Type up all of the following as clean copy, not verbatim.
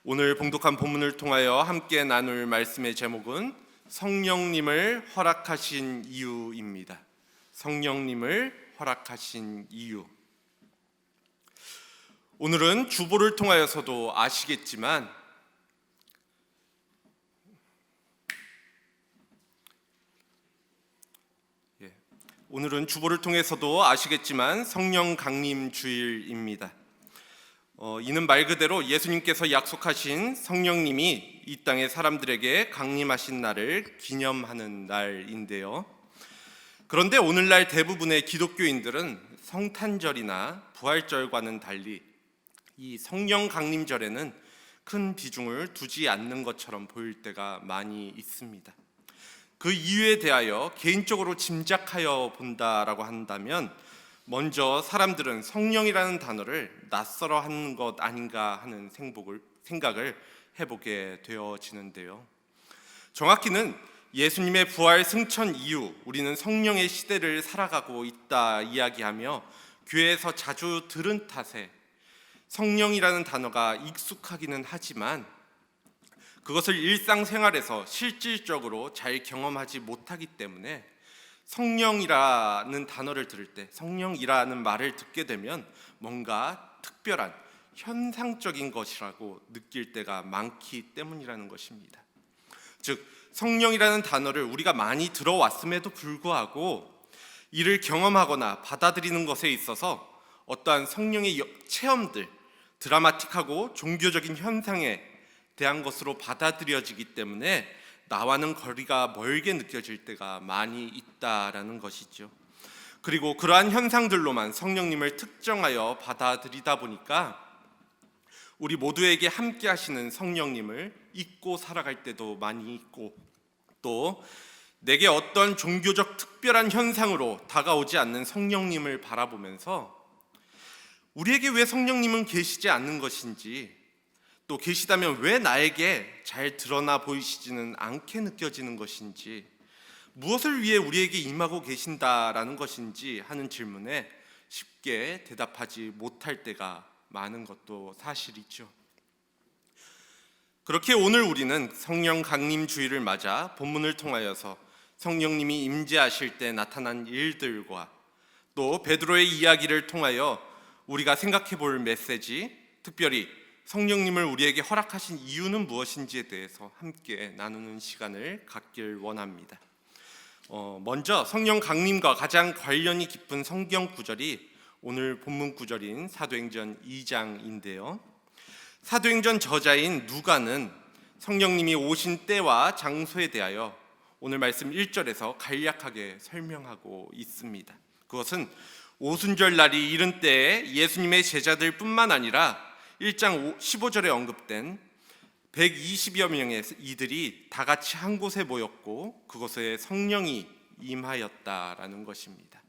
오늘 봉독한 본문을 통하여 함께 나눌 말씀의 제목은 성령님을 허락하신 이유입니다. 성령님을 허락하신 이유. 오늘은 주보를 통하여서도 아시겠지만 성령 강림 주일입니다. 이는 말 그대로 예수님께서 약속하신 성령님이 이 땅의 사람들에게 강림하신 날을 기념하는 날인데요. 그런데 오늘날 대부분의 기독교인들은 성탄절이나 부활절과는 달리 이 성령 강림절에는 큰 비중을 두지 않는 것처럼 보일 때가 많이 있습니다. 그 이유에 대하여 개인적으로 짐작하여 본다라고 한다면 먼저 사람들은 성령이라는 단어를 낯설어 하는 것 아닌가 하는 생각을 해보게 되어지는데요. 정확히는 예수님의 부활 승천 이후 우리는 성령의 시대를 살아가고 있다 이야기하며 교회에서 자주 들은 탓에 성령이라는 단어가 익숙하기는 하지만 그것을 일상생활에서 실질적으로 잘 경험하지 못하기 때문에 성령이라는 단어를 들을 때, 성령이라는 말을 듣게 되면 뭔가 특별한 현상적인 것이라고 느낄 때가 많기 때문이라는 것입니다. 즉, 성령이라는 단어를 우리가 많이 들어왔음에도 불구하고 이를 경험하거나 받아들이는 것에 있어서 어떠한 성령의 체험들, 드라마틱하고 종교적인 현상에 대한 것으로 받아들여지기 때문에 나와는 거리가 멀게 느껴질 때가 많이 있다라는 것이죠. 그리고 그러한 현상들로만 성령님을 특정하여 받아들이다 보니까 우리 모두에게 함께 하시는 성령님을 잊고 살아갈 때도 많이 있고, 또 내게 어떤 종교적 특별한 현상으로 다가오지 않는 성령님을 바라보면서 우리에게 왜 성령님은 계시지 않는 것인지, 또 계시다면 왜 나에게 잘 드러나 보이시지는 않게 느껴지는 것인지, 무엇을 위해 우리에게 임하고 계신다라는 것인지 하는 질문에 쉽게 대답하지 못할 때가 많은 것도 사실이죠. 그렇게 오늘 우리는 성령 강림 주일을 맞아 본문을 통하여서 성령님이 임재하실 때 나타난 일들과 또 베드로의 이야기를 통하여 우리가 생각해 볼 메시지, 특별히 성령님을 우리에게 허락하신 이유는 무엇인지에 대해서 함께 나누는 시간을 갖길 원합니다. 먼저 성령 강림과 가장 관련이 깊은 성경 구절이 오늘 본문 구절인 사도행전 2장인데요. 사도행전 저자인 누가는 성령님이 오신 때와 장소에 대하여 오늘 말씀 1절에서 간략하게 설명하고 있습니다. 그것은 오순절 날이 이른 때에 예수님의 제자들 뿐만 아니라 1장 15절에 언급된 120여 명의 이들이 다 같이 한 곳에 모였고 그곳에 성령이 임하였다라는 것입니다.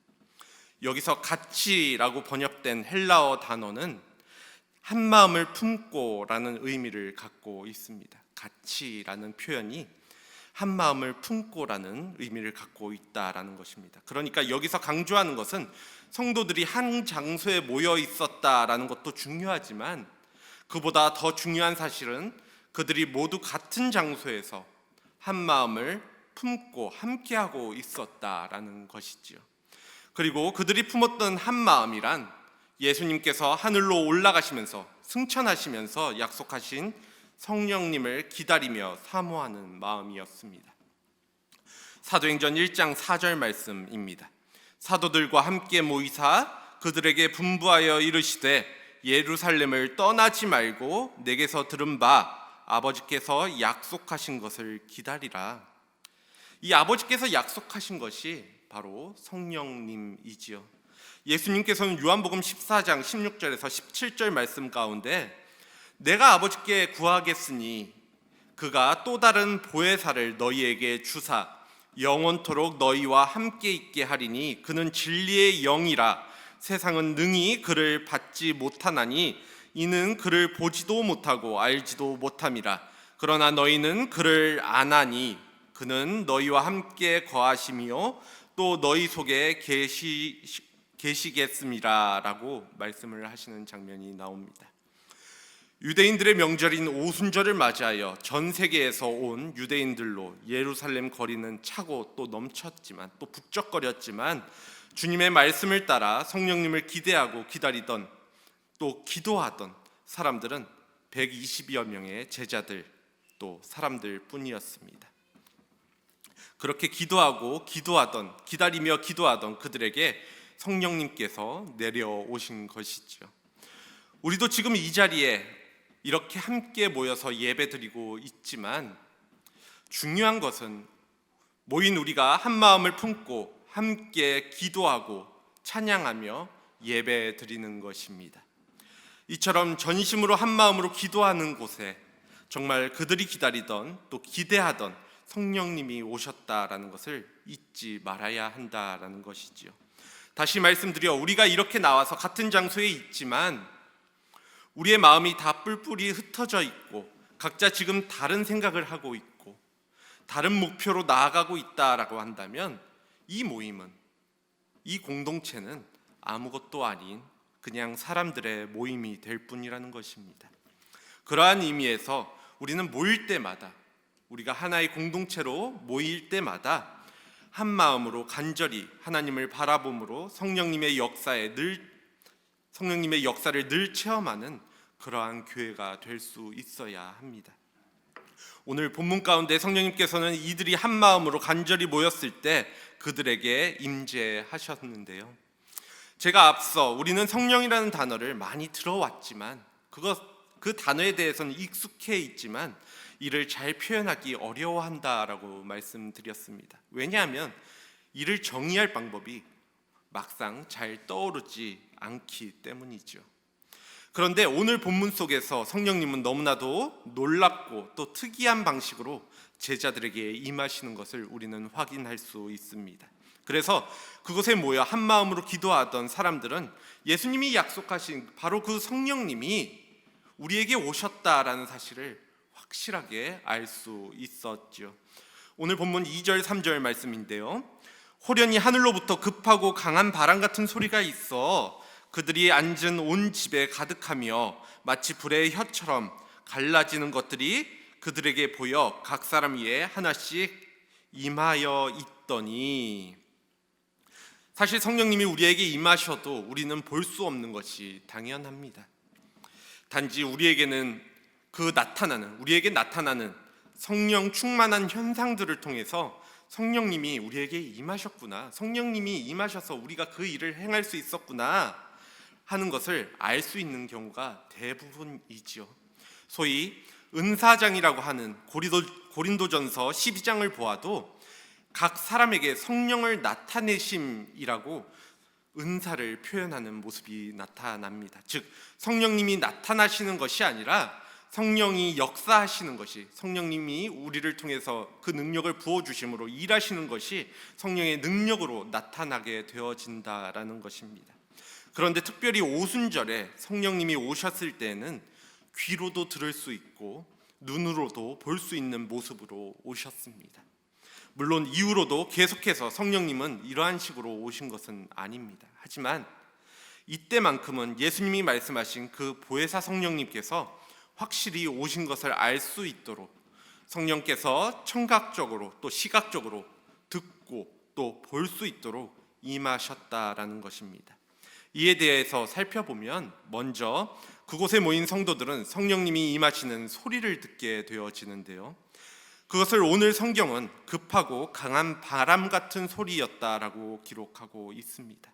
여기서 같이라고 번역된 헬라어 단어는 한 마음을 품고라는 의미를 갖고 있습니다. 같이라는 표현이 한 마음을 품고라는 의미를 갖고 있다라는 것입니다. 그러니까 여기서 강조하는 것은 성도들이 한 장소에 모여 있었다라는 것도 중요하지만 그보다 더 중요한 사실은 그들이 모두 같은 장소에서 한 마음을 품고 함께하고 있었다라는 것이지요. 그리고 그들이 품었던 한 마음이란 예수님께서 하늘로 올라가시면서 승천하시면서 약속하신 성령님을 기다리며 사모하는 마음이었습니다. 사도행전 1장 4절 말씀입니다. 사도들과 함께 모이사 그들에게 분부하여 이르시되 예루살렘을 떠나지 말고 내게서 들은 바 아버지께서 약속하신 것을 기다리라. 이 아버지께서 약속하신 것이 바로 성령님이지요. 예수님께서는 요한복음 14장 16절에서 17절 말씀 가운데 내가 아버지께 구하겠으니 그가 또 다른 보혜사를 너희에게 주사 영원토록 너희와 함께 있게 하리니 그는 진리의 영이라. 세상은 능히 그를 받지 못하나니 이는 그를 보지도 못하고 알지도 못함이라. 그러나 너희는 그를 아나니 그는 너희와 함께 거하심이요 또 너희 속에 계시겠음이라 라고 말씀을 하시는 장면이 나옵니다. 유대인들의 명절인 오순절을 맞이하여 전 세계에서 온 유대인들로 예루살렘 거리는 차고 또 넘쳤지만 또 북적거렸지만 주님의 말씀을 따라 성령님을 기대하고 기다리던 또 기도하던 사람들은 120여 명의 제자들 또 사람들 뿐이었습니다. 그렇게 기다리며 기도하던 그들에게 성령님께서 내려오신 것이죠. 우리도 지금 이 자리에 이렇게 함께 모여서 예배드리고 있지만 중요한 것은 모인 우리가 한 마음을 품고 함께 기도하고 찬양하며 예배드리는 것입니다. 이처럼 전심으로 한 마음으로 기도하는 곳에 정말 그들이 기다리던 또 기대하던 성령님이 오셨다라는 것을 잊지 말아야 한다라는 것이지요. 다시 말씀드려 우리가 이렇게 나와서 같은 장소에 있지만 우리의 마음이 다 뿔뿔이 흩어져 있고 각자 지금 다른 생각을 하고 있고 다른 목표로 나아가고 있다라고 한다면 이 모임은, 이 공동체는 아무것도 아닌 그냥 사람들의 모임이 될 뿐이라는 것입니다. 그러한 의미에서 우리는 모일 때마다, 우리가 하나의 공동체로 모일 때마다 한 마음으로 간절히 하나님을 바라봄으로 성령님의 역사를 늘 체험하는 그러한 교회가 될 수 있어야 합니다. 오늘 본문 가운데 성령님께서는 이들이 한 마음으로 간절히 모였을 때 그들에게 임재하셨는데요. 제가 앞서 우리는 성령이라는 단어를 많이 들어왔지만 그 단어에 대해서는 익숙해 있지만 이를 잘 표현하기 어려워한다라고 말씀드렸습니다. 왜냐하면 이를 정의할 방법이 막상 잘 떠오르지 않기 때문이죠. 그런데 오늘 본문 속에서 성령님은 너무나도 놀랍고 또 특이한 방식으로 제자들에게 임하시는 것을 우리는 확인할 수 있습니다. 그래서 그곳에 모여 한 마음으로 기도하던 사람들은 예수님이 약속하신 바로 그 성령님이 우리에게 오셨다라는 사실을 확실하게 알 수 있었죠. 오늘 본문 2절 3절 말씀인데요. 호련히 하늘로부터 급하고 강한 바람 같은 소리가 있어 그들이 앉은 온 집에 가득하며 마치 불의 혀처럼 갈라지는 것들이 그들에게 보여 각 사람 위에 하나씩 임하여 있더니, 사실 성령님이 우리에게 임하셔도 우리는 볼 수 없는 것이 당연합니다. 단지 우리에게 나타나는 성령 충만한 현상들을 통해서 성령님이 우리에게 임하셨구나, 성령님이 임하셔서 우리가 그 일을 행할 수 있었구나 하는 것을 알 수 있는 경우가 대부분이지요. 소위 은사장이라고 하는 고린도전서 12장을 보아도 각 사람에게 성령을 나타내심이라고 은사를 표현하는 모습이 나타납니다. 즉 성령님이 나타나시는 것이 아니라 성령이 역사하시는 것이, 성령님이 우리를 통해서 그 능력을 부어주심으로 일하시는 것이 성령의 능력으로 나타나게 되어진다라는 것입니다. 그런데 특별히 오순절에 성령님이 오셨을 때는 귀로도 들을 수 있고 눈으로도 볼 수 있는 모습으로 오셨습니다. 물론 이후로도 계속해서 성령님은 이러한 식으로 오신 것은 아닙니다. 하지만 이때만큼은 예수님이 말씀하신 그 보혜사 성령님께서 확실히 오신 것을 알 수 있도록 성령께서 청각적으로 또 시각적으로 듣고 또 볼 수 있도록 임하셨다라는 것입니다. 이에 대해서 살펴보면 먼저 그곳에 모인 성도들은 성령님이 임하시는 소리를 듣게 되어지는데요. 그것을 오늘 성경은 급하고 강한 바람 같은 소리였다라고 기록하고 있습니다.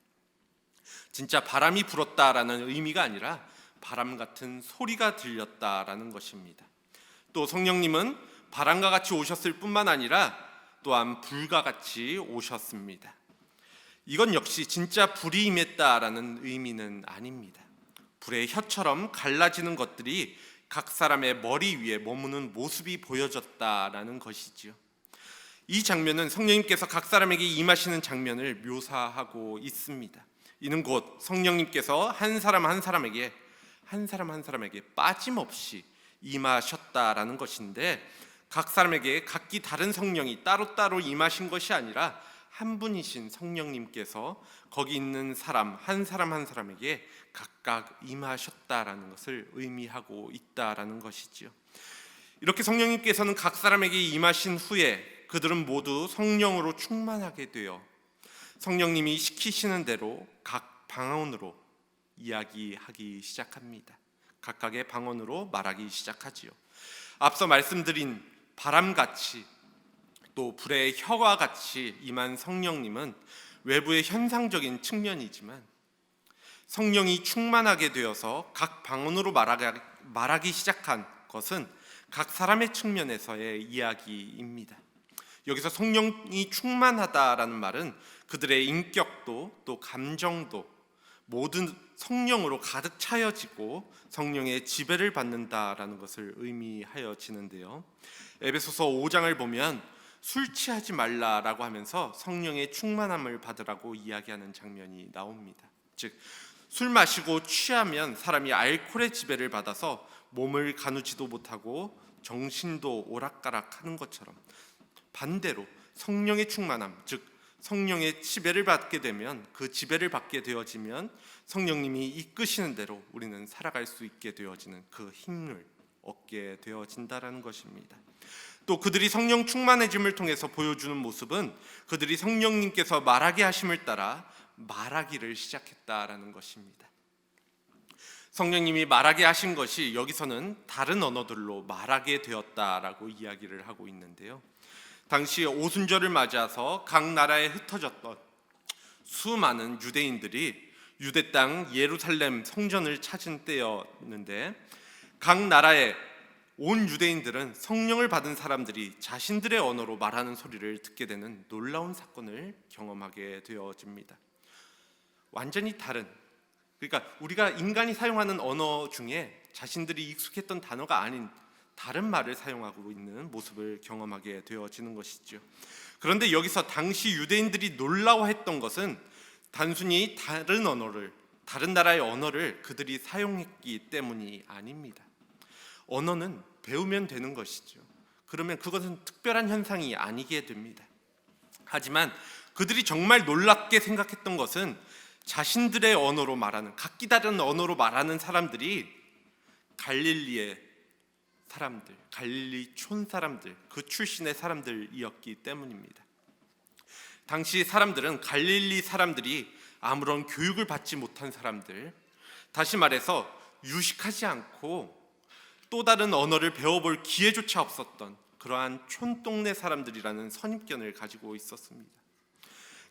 진짜 바람이 불었다라는 의미가 아니라 바람 같은 소리가 들렸다라는 것입니다. 또 성령님은 바람과 같이 오셨을 뿐만 아니라 또한 불과 같이 오셨습니다. 이건 역시 진짜 불이 임했다라는 의미는 아닙니다. 불의 혀처럼 갈라지는 것들이 각 사람의 머리 위에 머무는 모습이 보여졌다라는 것이지요. 이 장면은 성령님께서 각 사람에게 임하시는 장면을 묘사하고 있습니다. 이는 곧 성령님께서 한 사람 한 사람에게 빠짐없이 임하셨다라는 것인데, 각 사람에게 각기 다른 성령이 따로따로 임하신 것이 아니라 한 분이신 성령님께서 거기 있는 사람 한 사람에게 각각 임하셨다라는 것을 의미하고 있다라는 것이지요. 이렇게 성령님께서는 각 사람에게 임하신 후에 그들은 모두 성령으로 충만하게 되어 성령님이 시키시는 대로 각 방언으로 이야기하기 시작합니다. 각각의 방언으로 말하기 시작하지요. 앞서 말씀드린 바람같이 또 불의 혀와 같이 임한 성령님은 외부의 현상적인 측면이지만 성령이 충만하게 되어서 각 방언으로 말하기 시작한 것은 각 사람의 측면에서의 이야기입니다. 여기서 성령이 충만하다라는 말은 그들의 인격도 또 감정도 모든 성령으로 가득 차여지고 성령의 지배를 받는다라는 것을 의미하여지는데요. 에베소서 5장을 보면 술 취하지 말라라고 하면서 성령의 충만함을 받으라고 이야기하는 장면이 나옵니다. 즉, 술 마시고 취하면 사람이 알코올의 지배를 받아서 몸을 가누지도 못하고 정신도 오락가락하는 것처럼 반대로 성령의 충만함, 즉 성령의 지배를 받게 되면 그 지배를 받게 되어지면 성령님이 이끄시는 대로 우리는 살아갈 수 있게 되어지는 그 힘을 얻게 되어진다라는 것입니다. 또 그들이 성령 충만해짐을 통해서 보여주는 모습은 그들이 성령님께서 말하게 하심을 따라 말하기를 시작했다라는 것입니다. 성령님이 말하게 하신 것이 여기서는 다른 언어들로 말하게 되었다라고 이야기를 하고 있는데요. 당시 오순절을 맞아서 각 나라에 흩어졌던 수많은 유대인들이 유대 땅 예루살렘 성전을 찾은 때였는데 각 나라의 온 유대인들은 성령을 받은 사람들이 자신들의 언어로 말하는 소리를 듣게 되는 놀라운 사건을 경험하게 되어집니다. 완전히 다른, 그러니까 우리가 인간이 사용하는 언어 중에 자신들이 익숙했던 단어가 아닌 다른 말을 사용하고 있는 모습을 경험하게 되어지는 것이죠. 그런데 여기서 당시 유대인들이 놀라워했던 것은 단순히 다른 나라의 언어를 그들이 사용했기 때문이 아닙니다. 언어는 배우면 되는 것이죠. 그러면 그것은 특별한 현상이 아니게 됩니다. 하지만 그들이 정말 놀랍게 생각했던 것은 자신들의 언어로 말하는, 각기 다른 언어로 말하는 사람들이 갈릴리의 사람들, 갈릴리 촌 사람들, 그 출신의 사람들이었기 때문입니다. 당시 사람들은 갈릴리 사람들이 아무런 교육을 받지 못한 사람들, 다시 말해서 유식하지 않고 또 다른 언어를 배워볼 기회조차 없었던 그러한 촌동네 사람들이라는 선입견을 가지고 있었습니다.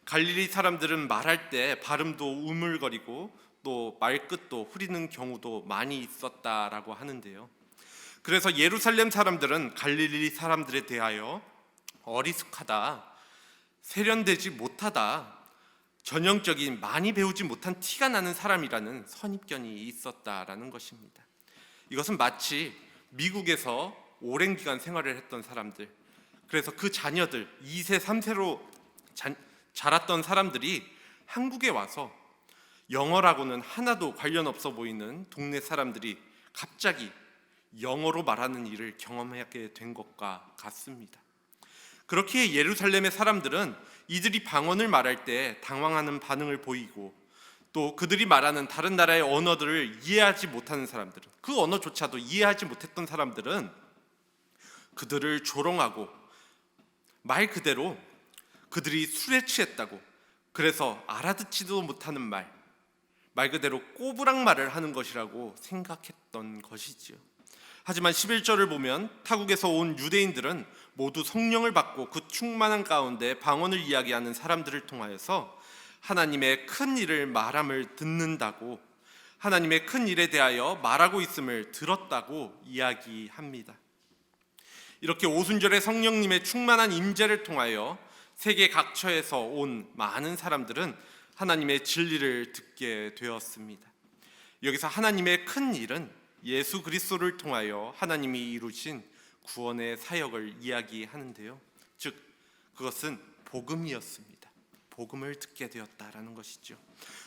갈릴리 사람들은 말할 때 발음도 우물거리고 또 말끝도 흐리는 경우도 많이 있었다라고 하는데요. 그래서 예루살렘 사람들은 갈릴리 사람들에 대하여 어리숙하다, 세련되지 못하다, 전형적인 많이 배우지 못한 티가 나는 사람이라는 선입견이 있었다라는 것입니다. 이것은 마치 미국에서 오랜 기간 생활을 했던 사람들, 그래서 그 자녀들 2세, 3세로 자랐던 사람들이 한국에 와서 영어라고는 하나도 관련 없어 보이는 동네 사람들이 갑자기 영어로 말하는 일을 경험하게 된 것과 같습니다. 그렇게 예루살렘의 사람들은 이들이 방언을 말할 때 당황하는 반응을 보이고 또 그들이 말하는 다른 나라의 언어들을 이해하지 못하는 사람들은, 그 언어조차도 이해하지 못했던 사람들은 그들을 조롱하고 말 그대로 그들이 술에 취했다고, 그래서 알아듣지도 못하는 말 그대로 꼬부랑말을 하는 것이라고 생각했던 것이지요. 하지만 11절을 보면 타국에서 온 유대인들은 모두 성령을 받고 그 충만한 가운데 방언을 이야기하는 사람들을 통하여서 하나님의 큰 일을 말함을 듣는다고, 하나님의 큰 일에 대하여 말하고 있음을 들었다고 이야기합니다. 이렇게 오순절에 성령님의 충만한 임재를 통하여 세계 각처에서 온 많은 사람들은 하나님의 진리를 듣게 되었습니다. 여기서 하나님의 큰 일은 예수 그리스도를 통하여 하나님이 이루신 구원의 사역을 이야기하는데요. 즉 그것은 복음이었습니다. 복음을 듣게 되었다라는 것이죠.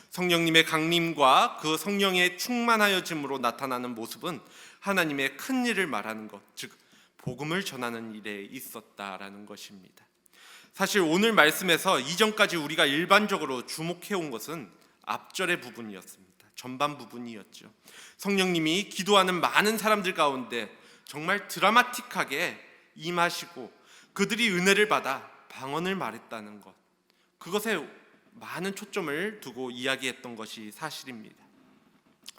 성령님의 강림과 그 성령의 충만하여짐으로 나타나는 모습은 하나님의 큰 일을 말하는 것, 즉 복음을 전하는 일에 있었다라는 것입니다. 사실 오늘 말씀에서 이전까지 우리가 일반적으로 주목해 온 것은 앞절의 부분이었습니다. 전반 부분이었죠. 성령님이 기도하는 많은 사람들 가운데 정말 드라마틱하게 임하시고 그들이 은혜를 받아 방언을 말했다는 것, 그것에 많은 초점을 두고 이야기했던 것이 사실입니다.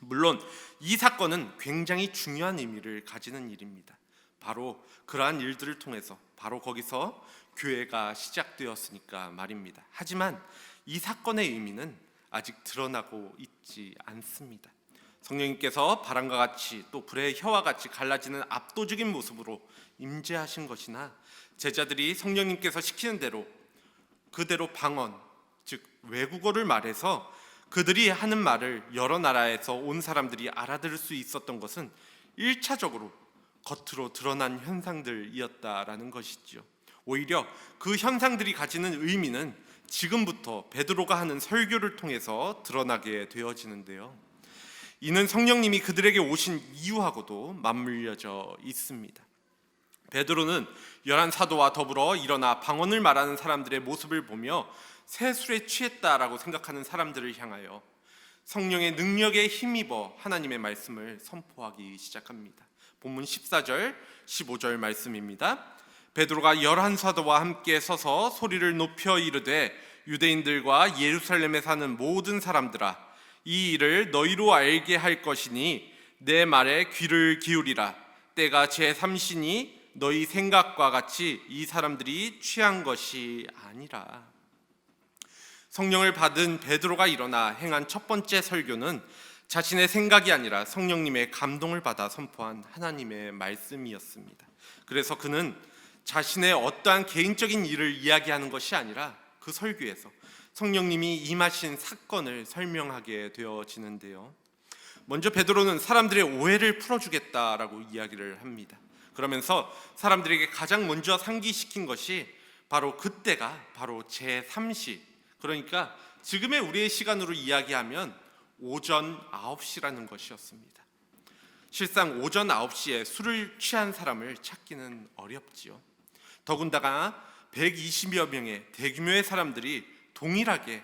물론 이 사건은 굉장히 중요한 의미를 가지는 일입니다. 바로 그러한 일들을 통해서 바로 거기서 교회가 시작되었으니까 말입니다. 하지만 이 사건의 의미는 아직 드러나고 있지 않습니다. 성령님께서 바람과 같이 또 불의 혀와 같이 갈라지는 압도적인 모습으로 임재하신 것이나 제자들이 성령님께서 시키는 대로 그대로 방언, 즉 외국어를 말해서 그들이 하는 말을 여러 나라에서 온 사람들이 알아들을 수 있었던 것은 1차적으로 겉으로 드러난 현상들이었다라는 것이죠. 오히려 그 현상들이 가지는 의미는 지금부터 베드로가 하는 설교를 통해서 드러나게 되어지는데요. 이는 성령님이 그들에게 오신 이유하고도 맞물려져 있습니다. 베드로는 11사도와 더불어 일어나 방언을 말하는 사람들의 모습을 보며 새 술에 취했다라고 생각하는 사람들을 향하여 성령의 능력에 힘입어 하나님의 말씀을 선포하기 시작합니다. 본문 14절, 15절 말씀입니다. 베드로가 11사도와 함께 서서 소리를 높여 이르되 유대인들과 예루살렘에 사는 모든 사람들아, 이 일을 너희로 알게 할 것이니 내 말에 귀를 기울이라. 때가 제3시니 너희 생각과 같이 이 사람들이 취한 것이 아니라. 성령을 받은 베드로가 일어나 행한 첫 번째 설교는 자신의 생각이 아니라 성령님의 감동을 받아 선포한 하나님의 말씀이었습니다. 그래서 그는 자신의 어떠한 개인적인 일을 이야기하는 것이 아니라 그 설교에서 성령님이 임하신 사건을 설명하게 되어지는데요. 먼저 베드로는 사람들의 오해를 풀어주겠다라고 이야기를 합니다. 그러면서 사람들에게 가장 먼저 상기시킨 것이 바로 그때가 바로 제3시, 그러니까 지금의 우리의 시간으로 이야기하면 오전 9시라는 것이었습니다. 실상 오전 9시에 술을 취한 사람을 찾기는 어렵지요. 더군다나 120여 명의 대규모의 사람들이 동일하게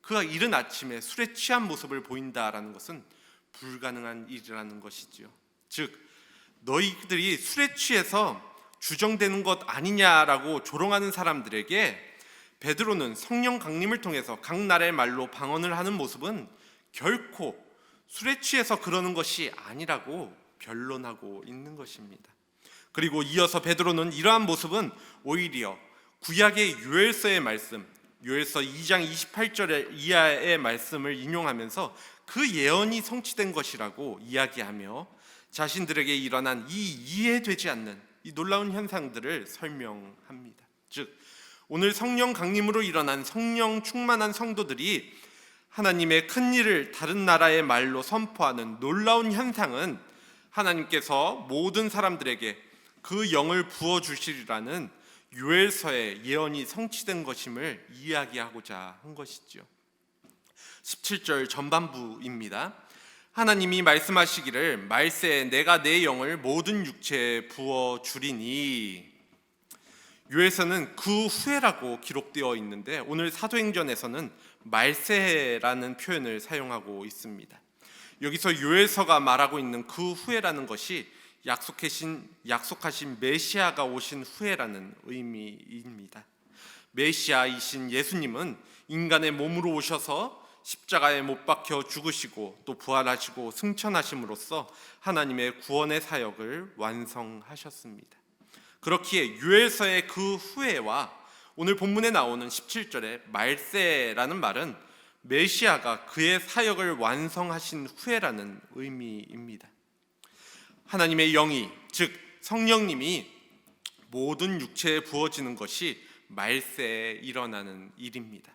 그 이른 아침에 술에 취한 모습을 보인다라는 것은 불가능한 일이라는 것이지요. 즉 너희들이 술에 취해서 주정되는 것 아니냐라고 조롱하는 사람들에게 베드로는 성령 강림을 통해서 각 나라의 말로 방언을 하는 모습은 결코 술에 취해서 그러는 것이 아니라고 변론하고 있는 것입니다. 그리고 이어서 베드로는 이러한 모습은 오히려 구약의 요엘서의 말씀, 요엘서 2장 28절 이하의 말씀을 인용하면서 그 예언이 성취된 것이라고 이야기하며 자신들에게 일어난 이 이해되지 않는 이 놀라운 현상들을 설명합니다. 즉 오늘 성령 강림으로 일어난 성령 충만한 성도들이 하나님의 큰 일을 다른 나라의 말로 선포하는 놀라운 현상은 하나님께서 모든 사람들에게 그 영을 부어주시리라는 요엘서의 예언이 성취된 것임을 이야기하고자 한 것이죠. 17절 전반부입니다. 하나님이 말씀하시기를 말세에 내가 내 영을 모든 육체에 부어주리니. 요엘서는 그 후에라고 기록되어 있는데 오늘 사도행전에서는 말세라는 표현을 사용하고 있습니다. 여기서 요엘서가 말하고 있는 그 후에라는 것이 약속하신 메시아가 오신 후에라는 의미입니다. 메시아이신 예수님은 인간의 몸으로 오셔서 십자가에 못 박혀 죽으시고 또 부활하시고 승천하심으로써 하나님의 구원의 사역을 완성하셨습니다. 그렇기에 요엘서의 그 후에와 오늘 본문에 나오는 17절의 말세라는 말은 메시아가 그의 사역을 완성하신 후에라는 의미입니다. 하나님의 영이, 즉 성령님이 모든 육체에 부어지는 것이 말세에 일어나는 일입니다.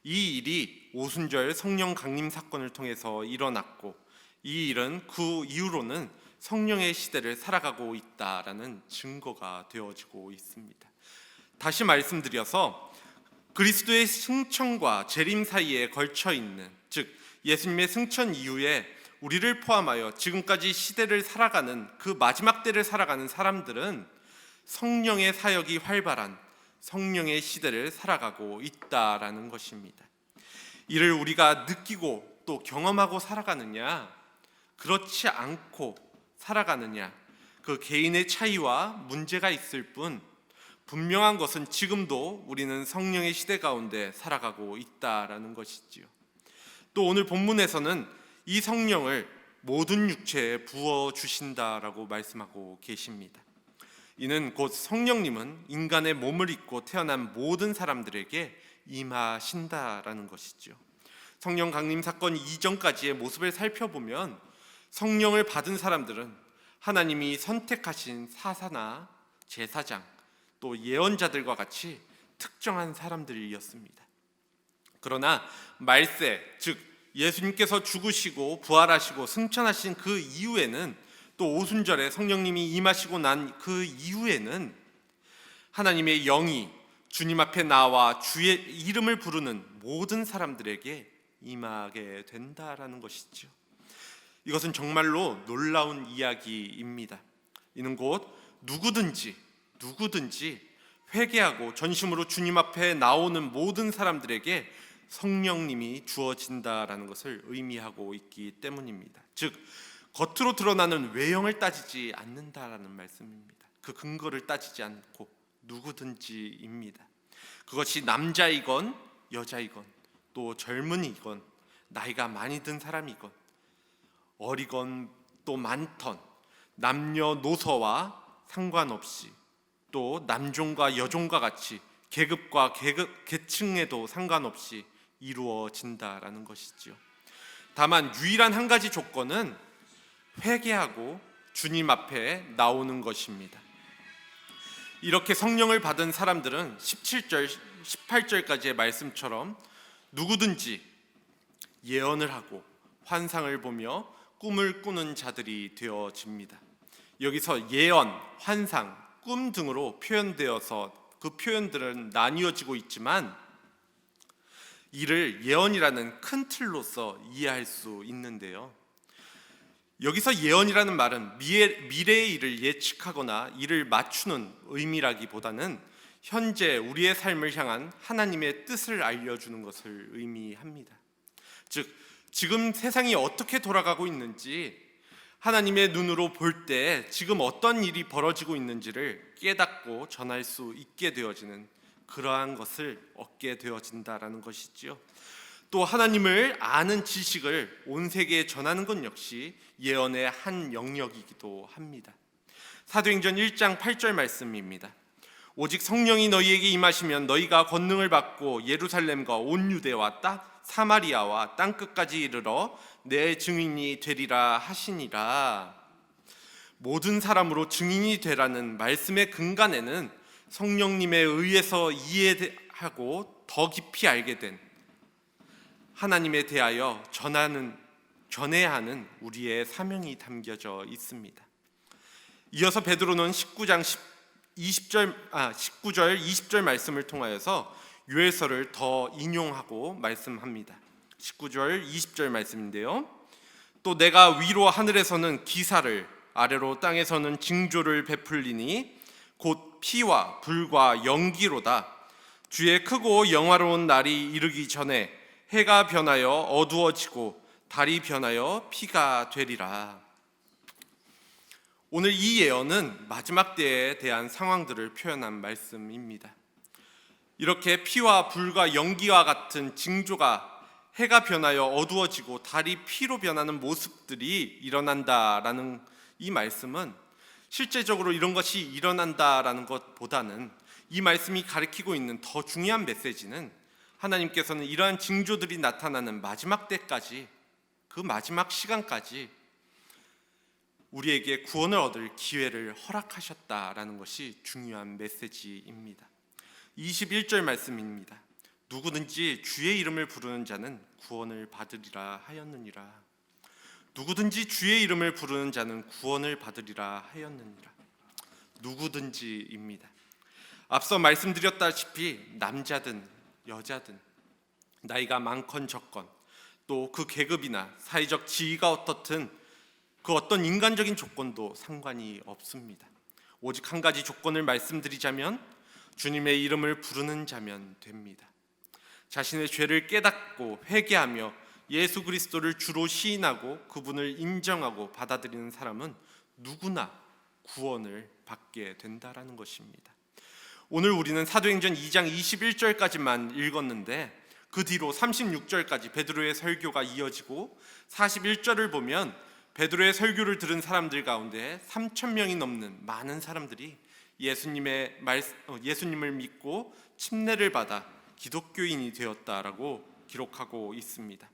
이 일이 오순절 성령 강림 사건을 통해서 일어났고 이 일은 그 이후로는 성령의 시대를 살아가고 있다라는 증거가 되어지고 있습니다. 다시 말씀드려서 그리스도의 승천과 재림 사이에 걸쳐 있는, 즉 예수님의 승천 이후에 우리를 포함하여 지금까지 시대를 살아가는 그 마지막 때를 살아가는 사람들은 성령의 사역이 활발한 성령의 시대를 살아가고 있다라는 것입니다. 이를 우리가 느끼고 또 경험하고 살아가느냐, 그렇지 않고 살아가느냐, 그 개인의 차이와 문제가 있을 뿐 분명한 것은 지금도 우리는 성령의 시대 가운데 살아가고 있다라는 것이지요. 또 오늘 본문에서는 이 성령을 모든 육체에 부어 주신다라고 말씀하고 계십니다. 이는 곧 성령님은 인간의 몸을 입고 태어난 모든 사람들에게 임하신다라는 것이죠. 성령 강림 사건 이전까지의 모습을 살펴보면 성령을 받은 사람들은 하나님이 선택하신 사사나 제사장 또 예언자들과 같이 특정한 사람들이었습니다. 그러나 말세, 즉 예수님께서 죽으시고 부활하시고 승천하신 그 이후에는, 또 오순절에 성령님이 임하시고 난 그 이후에는 하나님의 영이 주님 앞에 나와 주의 이름을 부르는 모든 사람들에게 임하게 된다라는 것이죠. 이것은 정말로 놀라운 이야기입니다. 이는 곧 누구든지 회개하고 전심으로 주님 앞에 나오는 모든 사람들에게 성령님이 주어진다라는 것을 의미하고 있기 때문입니다. 즉 겉으로 드러나는 외형을 따지지 않는다라는 말씀입니다. 그 근거를 따지지 않고 누구든지입니다. 그것이 남자이건 여자이건 또 젊은이건 나이가 많이 든 사람이건 어리건 또 많던 남녀노소와 상관없이, 또 남종과 여종과 같이 계급과 계층에도 상관없이 이루어진다라는 것이지요. 다만 유일한 한 가지 조건은 회개하고 주님 앞에 나오는 것입니다. 이렇게 성령을 받은 사람들은 17절, 18절까지의 말씀처럼 누구든지 예언을 하고 환상을 보며 꿈을 꾸는 자들이 되어집니다. 여기서 예언, 환상, 꿈 등으로 표현되어서 그 표현들은 나뉘어지고 있지만 이를 예언이라는 큰 틀로서 이해할 수 있는데요. 여기서 예언이라는 말은 미래의 일을 예측하거나 이를 맞추는 의미라기보다는 현재 우리의 삶을 향한 하나님의 뜻을 알려주는 것을 의미합니다. 즉 지금 세상이 어떻게 돌아가고 있는지 하나님의 눈으로 볼 때 지금 어떤 일이 벌어지고 있는지를 깨닫고 전할 수 있게 되어지는 그러한 것을 얻게 되어진다라는 것이지요. 또 하나님을 아는 지식을 온 세계에 전하는 것 역시 예언의 한 영역이기도 합니다. 사도행전 1장 8절 말씀입니다. 오직 성령이 너희에게 임하시면 너희가 권능을 받고 예루살렘과 온 유대와 사마리아와 땅끝까지 이르러 내 증인이 되리라 하시니라. 모든 사람으로 증인이 되라는 말씀의 근간에는 성령님에 의해서 이해하고 더 깊이 알게 된 하나님에 대하여 전해야 하는 우리의 사명이 담겨져 있습니다. 이어서 베드로는 19절 20절 말씀을 통하여서 요엘서를 더 인용하고 말씀합니다. 19절 20절 말씀인데요. 또 내가 위로 하늘에서는 기사를 아래로 땅에서는 징조를 베풀리니 곧 피와 불과 연기로다. 주의 크고 영화로운 날이 이르기 전에 해가 변하여 어두워지고 달이 변하여 피가 되리라. 오늘 이 예언은 마지막 때에 대한 상황들을 표현한 말씀입니다. 이렇게 피와 불과 연기와 같은 징조가 해가 변하여 어두워지고 달이 피로 변하는 모습들이 일어난다라는 이 말씀은 실제적으로 이런 것이 일어난다라는 것보다는 이 말씀이 가리키고 있는 더 중요한 메시지는 하나님께서는 이러한 징조들이 나타나는 마지막 때까지, 그 마지막 시간까지 우리에게 구원을 얻을 기회를 허락하셨다라는 것이 중요한 메시지입니다. 21절 말씀입니다. 누구든지 주의 이름을 부르는 자는 구원을 받으리라 하였느니라. 누구든지 주의 이름을 부르는 자는 구원을 받으리라 하였느니라. 누구든지입니다. 앞서 말씀드렸다시피 남자든 여자든 나이가 많건 적건 또 그 계급이나 사회적 지위가 어떻든 그 어떤 인간적인 조건도 상관이 없습니다. 오직 한 가지 조건을 말씀드리자면 주님의 이름을 부르는 자면 됩니다. 자신의 죄를 깨닫고 회개하며 예수 그리스도를 주로 시인하고 그분을 인정하고 받아들이는 사람은 누구나 구원을 받게 된다라는 것입니다. 오늘 우리는 사도행전 2장 21절까지만 읽었는데 그 뒤로 36절까지 베드로의 설교가 이어지고 41절을 보면 베드로의 설교를 들은 사람들 가운데 3,000명이 넘는 많은 사람들이 예수님을 믿고 침례를 받아 기독교인이 되었다라고 기록하고 있습니다.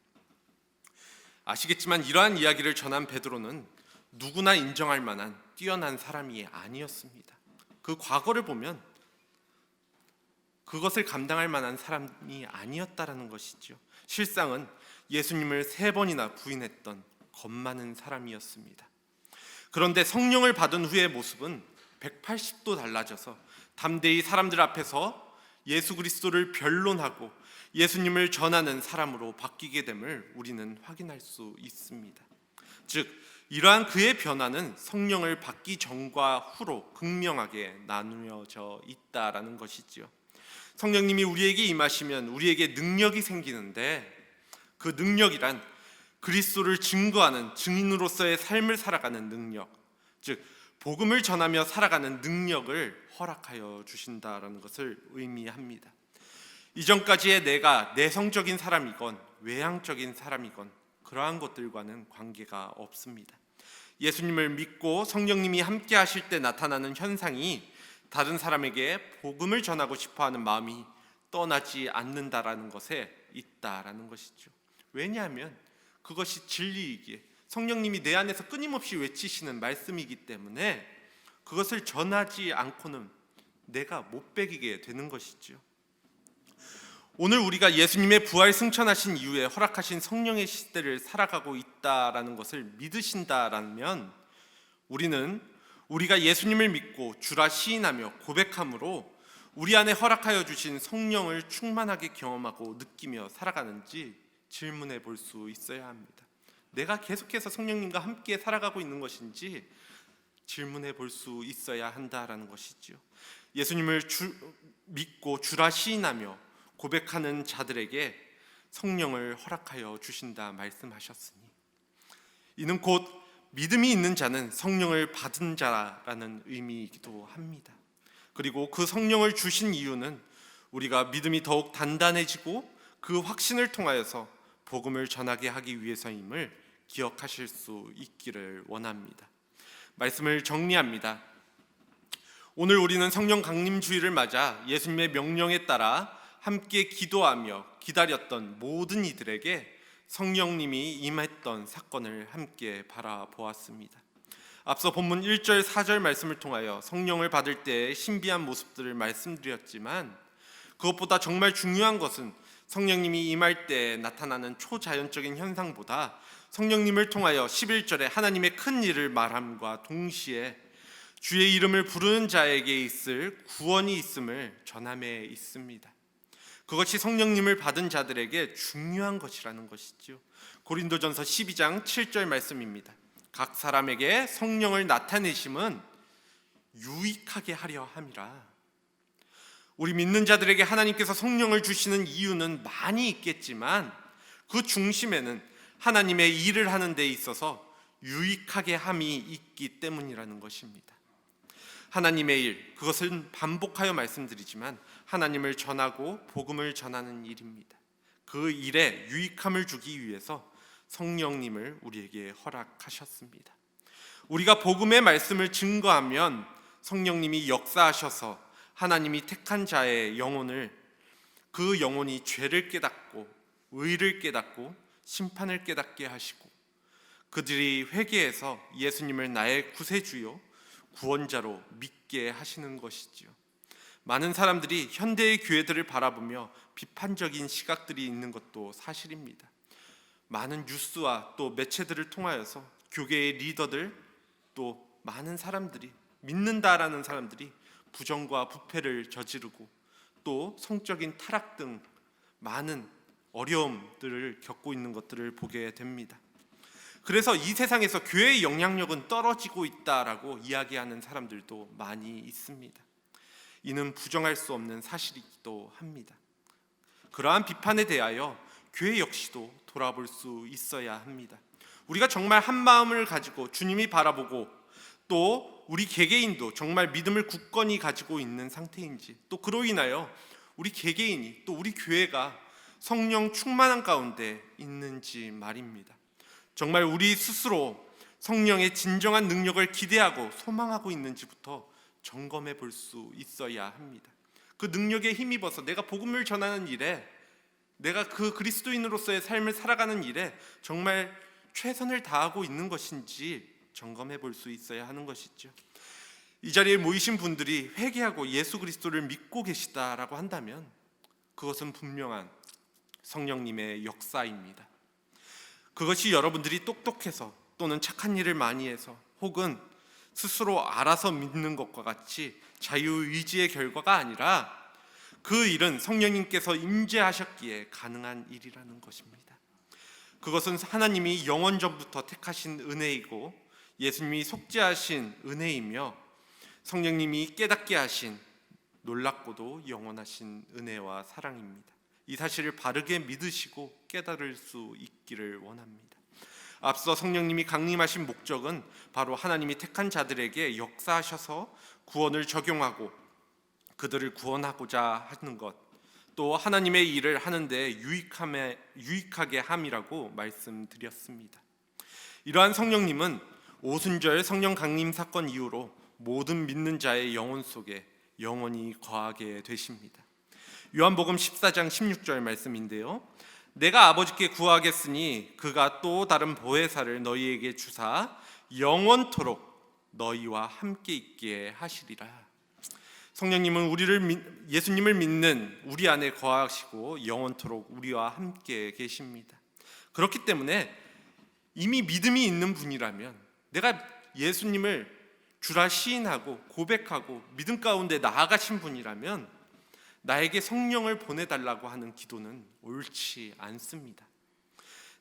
아시겠지만 이러한 이야기를 전한 베드로는 누구나 인정할 만한 뛰어난 사람이 아니었습니다. 그 과거를 보면 그것을 감당할 만한 사람이 아니었다라는 것이죠. 실상은 예수님을 3번이나 부인했던 겁 많은 사람이었습니다. 그런데 성령을 받은 후의 모습은 180도 달라져서 담대히 사람들 앞에서 예수 그리스도를 변론하고 예수님을 전하는 사람으로 바뀌게 됨을 우리는 확인할 수 있습니다. 즉 이러한 그의 변화는 성령을 받기 전과 후로 극명하게 나누어져 있다라는 것이지요. 성령님이 우리에게 임하시면 우리에게 능력이 생기는데 그 능력이란 그리스도를 증거하는 증인으로서의 삶을 살아가는 능력, 즉 복음을 전하며 살아가는 능력을 허락하여 주신다라는 것을 의미합니다. 이전까지의 내가 내성적인 사람이건 외향적인 사람이건 그러한 것들과는 관계가 없습니다. 예수님을 믿고 성령님이 함께 하실 때 나타나는 현상이 다른 사람에게 복음을 전하고 싶어하는 마음이 떠나지 않는다라는 것에 있다라는 것이죠. 왜냐하면 그것이 진리이기에 성령님이 내 안에서 끊임없이 외치시는 말씀이기 때문에 그것을 전하지 않고는 내가 못 배기게 되는 것이죠. 오늘 우리가 예수님의 부활 승천하신 이후에 허락하신 성령의 시대를 살아가고 있다라는 것을 믿으신다라면 우리는 우리가 예수님을 믿고 주라 시인하며 고백함으로 우리 안에 허락하여 주신 성령을 충만하게 경험하고 느끼며 살아가는지 질문해 볼 수 있어야 합니다. 내가 계속해서 성령님과 함께 살아가고 있는 것인지 질문해 볼 수 있어야 한다라는 것이지요. 예수님을 믿고 주라 시인하며 고백하는 자들에게 성령을 허락하여 주신다 말씀하셨으니 이는 곧 믿음이 있는 자는 성령을 받은 자라는 의미이기도 합니다. 그리고 그 성령을 주신 이유는 우리가 믿음이 더욱 단단해지고 그 확신을 통하여서 복음을 전하게 하기 위해서임을 기억하실 수 있기를 원합니다. 말씀을 정리합니다. 오늘 우리는 성령 강림 주일을 맞아 예수님의 명령에 따라 함께 기도하며 기다렸던 모든 이들에게 성령님이 임했던 사건을 함께 바라보았습니다. 앞서 본문 1절 4절 말씀을 통하여 성령을 받을 때의 신비한 모습들을 말씀드렸지만 그것보다 정말 중요한 것은 성령님이 임할 때 나타나는 초자연적인 현상보다 성령님을 통하여 11절에 하나님의 큰 일을 말함과 동시에 주의 이름을 부르는 자에게 있을 구원이 있음을 전함에 있습니다. 그것이 성령님을 받은 자들에게 중요한 것이라는 것이죠. 고린도전서 12장 7절 말씀입니다. 각 사람에게 성령을 나타내심은 유익하게 하려 함이라. 우리 믿는 자들에게 하나님께서 성령을 주시는 이유는 많이 있겠지만 그 중심에는 하나님의 일을 하는 데 있어서 유익하게 함이 있기 때문이라는 것입니다. 하나님의 일, 그것은 반복하여 말씀드리지만 하나님을 전하고 복음을 전하는 일입니다. 그 일에 유익함을 주기 위해서 성령님을 우리에게 허락하셨습니다. 우리가 복음의 말씀을 증거하면 성령님이 역사하셔서 하나님이 택한 자의 영혼을 그 영혼이 죄를 깨닫고 의를 깨닫고 심판을 깨닫게 하시고 그들이 회개해서 예수님을 나의 구세주요 구원자로 믿게 하시는 것이지요. 많은 사람들이 현대의 교회들을 바라보며 비판적인 시각들이 있는 것도 사실입니다. 많은 뉴스와 또 매체들을 통하여서 교계의 리더들 또 많은 사람들이 믿는다라는 사람들이 부정과 부패를 저지르고 또 성적인 타락 등 많은 어려움들을 겪고 있는 것들을 보게 됩니다. 그래서 이 세상에서 교회의 영향력은 떨어지고 있다라고 이야기하는 사람들도 많이 있습니다. 이는 부정할 수 없는 사실이기도 합니다. 그러한 비판에 대하여 교회 역시도 돌아볼 수 있어야 합니다. 우리가 정말 한 마음을 가지고 주님이 바라보고 또 우리 개개인도 정말 믿음을 굳건히 가지고 있는 상태인지, 또 그로 인하여 우리 개개인이 또 우리 교회가 성령 충만한 가운데 있는지 말입니다. 정말 우리 스스로 성령의 진정한 능력을 기대하고 소망하고 있는지부터 점검해 볼 수 있어야 합니다. 그 능력에 힘입어서 내가 복음을 전하는 일에, 내가 그 그리스도인으로서의 삶을 살아가는 일에 정말 최선을 다하고 있는 것인지 점검해 볼 수 있어야 하는 것이죠. 이 자리에 모이신 분들이 회개하고 예수 그리스도를 믿고 계시다라고 한다면 그것은 분명한 성령님의 역사입니다. 그것이 여러분들이 똑똑해서 또는 착한 일을 많이 해서 혹은 스스로 알아서 믿는 것과 같이 자유의지의 결과가 아니라 그 일은 성령님께서 임재하셨기에 가능한 일이라는 것입니다. 그것은 하나님이 영원 전부터 택하신 은혜이고 예수님이 속죄하신 은혜이며 성령님이 깨닫게 하신 놀랍고도 영원하신 은혜와 사랑입니다. 이 사실을 바르게 믿으시고 깨달을 수 있기를 원합니다. 앞서 성령님이 강림하신 목적은 바로 하나님이 택한 자들에게 역사하셔서 구원을 적용하고 그들을 구원하고자 하는 것, 또 하나님의 일을 하는데 유익하게 함이라고 말씀드렸습니다. 이러한 성령님은 오순절 성령 강림 사건 이후로 모든 믿는 자의 영혼 속에 영원히 거하게 되십니다. 요한복음 14장 16절 말씀인데요, 내가 아버지께 구하겠으니 그가 또 다른 보혜사를 너희에게 주사 영원토록 너희와 함께 있게 하시리라. 성령님은 예수님을 믿는 우리 안에 거하시고 영원토록 우리와 함께 계십니다. 그렇기 때문에 이미 믿음이 있는 분이라면, 내가 예수님을 주라 시인하고 고백하고 믿음 가운데 나아가신 분이라면 나에게 성령을 보내달라고 하는 기도는 옳지 않습니다.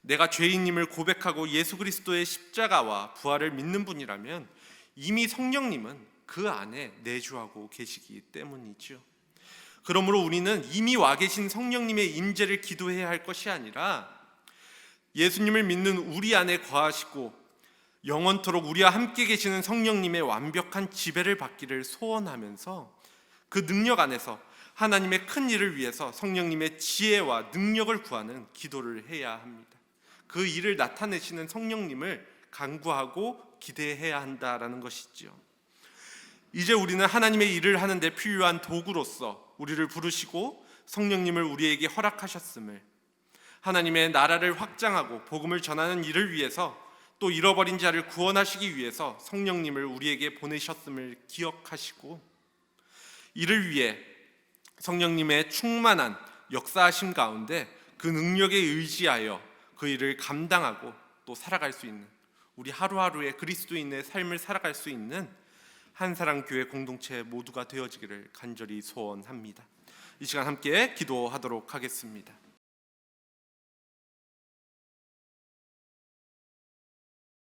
내가 죄인임을 고백하고 예수 그리스도의 십자가와 부활을 믿는 분이라면 이미 성령님은 그 안에 내주하고 계시기 때문이죠. 그러므로 우리는 이미 와 계신 성령님의 임재를 기도해야 할 것이 아니라 예수님을 믿는 우리 안에 거하시고 영원토록 우리와 함께 계시는 성령님의 완벽한 지배를 받기를 소원하면서 그 능력 안에서 하나님의 큰 일을 위해서 성령님의 지혜와 능력을 구하는 기도를 해야 합니다. 그 일을 나타내시는 성령님을 간구하고 기대해야 한다라는 것이죠. 이제 우리는 하나님의 일을 하는데 필요한 도구로서 우리를 부르시고 성령님을 우리에게 허락하셨음을, 하나님의 나라를 확장하고 복음을 전하는 일을 위해서 또 잃어버린 자를 구원하시기 위해서 성령님을 우리에게 보내셨음을 기억하시고, 이를 위해 성령님의 충만한 역사하심 가운데 그 능력에 의지하여 그 일을 감당하고 또 살아갈 수 있는, 우리 하루하루의 그리스도인의 삶을 살아갈 수 있는 한사랑교회 공동체 모두가 되어지기를 간절히 소원합니다. 이 시간 함께 기도하도록 하겠습니다.